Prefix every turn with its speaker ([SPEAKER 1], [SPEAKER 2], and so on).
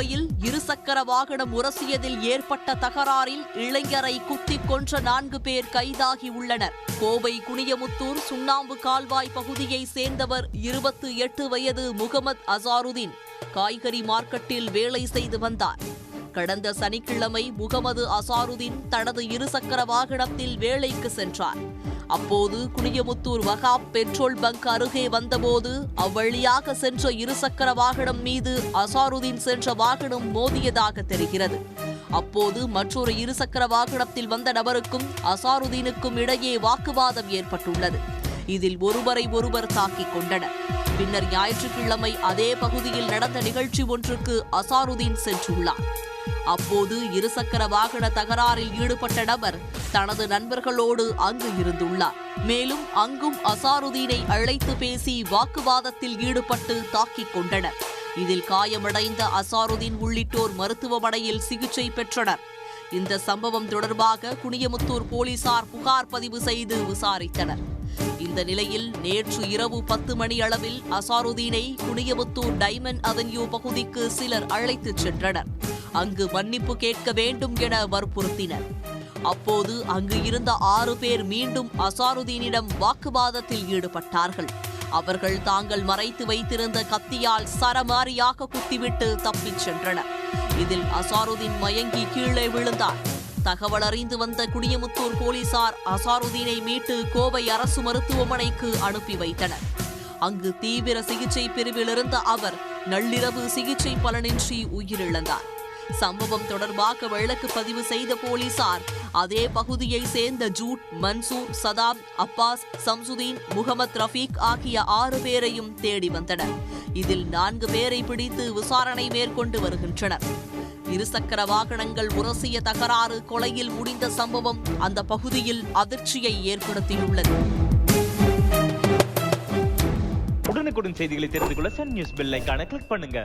[SPEAKER 1] கோவையில் இருசக்கர வாகனம் உரசியதில் ஏற்பட்ட தகராறில் இளைஞரை குத்திக் கொன்ற 4 பேர் கைதாகி உள்ளனர். கோவை குனியமுத்தூர் சுண்ணாம்பு கால்வாய் பகுதியைச் சேர்ந்தவர் 28 வயது முகமது அசாருதீன் காய்கறி மார்க்கெட்டில் வேலை செய்து வந்தார். கடந்த சனிக்கிழமை முகமது அசாருதீன் தனது இருசக்கர வாகனத்தில் வேலைக்கு சென்றார். அப்போது குனியமுத்தூர் வகாப் பெட்ரோல் பங்க் அருகே வந்தபோது அவ்வழியாக சென்ற இருசக்கர வாகனம் மீது அசாருதீன் சென்ற வாகனம் மோதியதாக தெரிகிறது. அப்போது மற்றொரு இருசக்கர வாகனத்தில் வந்த நபருக்கும் அசாருதீனுக்கும் இடையே வாக்குவாதம் ஏற்பட்டுள்ளது. இதில் ஒருவர் தாக்கிக் கொண்டனர். பின்னர் ஞாயிற்றுக்கிழமை அதே பகுதியில் நடந்த நிகழ்ச்சி ஒன்றுக்கு அசாருதீன் சென்றுள்ளார். அப்போது இருசக்கர வாகன தகராறில் ஈடுபட்ட நபர் தனது நண்பர்களோடு அங்கு இருந்துள்ளார். மேலும் அங்கும் அசாருதீனை அழைத்து பேசி வாக்குவாதத்தில் ஈடுபட்டு தாக்கிக் கொண்டனர். இதில் காயமடைந்த அசாருதீன் உள்ளிட்டோர் மருத்துவமனையில் சிகிச்சை பெற்றனர். இந்த சம்பவம் தொடர்பாக குனியமுத்தூர் போலீசார் புகார் பதிவு செய்து விசாரித்தனர். இந்த நிலையில் நேற்று இரவு 10 மணி அளவில் அசாருதீனை குனியமுத்தூர் டைமண்ட் அவென்யூ பகுதிக்கு சிலர் அழைத்துச் சென்றனர். அங்கு மன்னிப்பு கேட்க வேண்டும் என வற்புறுத்தினர். அப்போது அங்கு இருந்த 6 பேர் மீண்டும் அசாருதீனிடம் வாக்குவாதத்தில் ஈடுபட்டார்கள். அவர்கள் தாங்கள் மறைத்து வைத்திருந்த கத்தியால் சரமாரியாக குத்திவிட்டு தப்பிச் சென்றனர். இதில் அசாருதீன் மயங்கி கீழே விழுந்தார். தகவல் அறிந்து வந்த குனியமுத்தூர் போலீசார் அசாருதீனை மீட்டு கோவை அரசு மருத்துவமனைக்கு அனுப்பி வைத்தனர். அங்கு தீவிர சிகிச்சை பிரிவில் இருந்த அவர் நள்ளிரவு சிகிச்சை பலனின்றி உயிரிழந்தார். சம்பவம் தொடர்பாக வழக்கு பதிவு செய்த போலீசார் அதே பகுதியை சேர்ந்த ஜூட், மன்சூர், சதாம், அப்பாஸ், சம்சுதீன், முகமது ரஃபீக் ஆகிய 6 பேரையும் தேடி வந்தனர். இதில் 4 பேரை பிடித்து விசாரணை மேற்கொண்டு வருகின்றனர். இருசக்கர வாகனங்கள் உரசிய தகராறு கொலையில் முடிந்த சம்பவம் அந்த பகுதியில் அதிர்ச்சியை ஏற்படுத்தியுள்ளது.
[SPEAKER 2] உடனுக்குடன் செய்திகளை தெரிந்து கொள்ள சன் நியூஸ் பெல் ஐகானை கிளிக் பண்ணுங்க.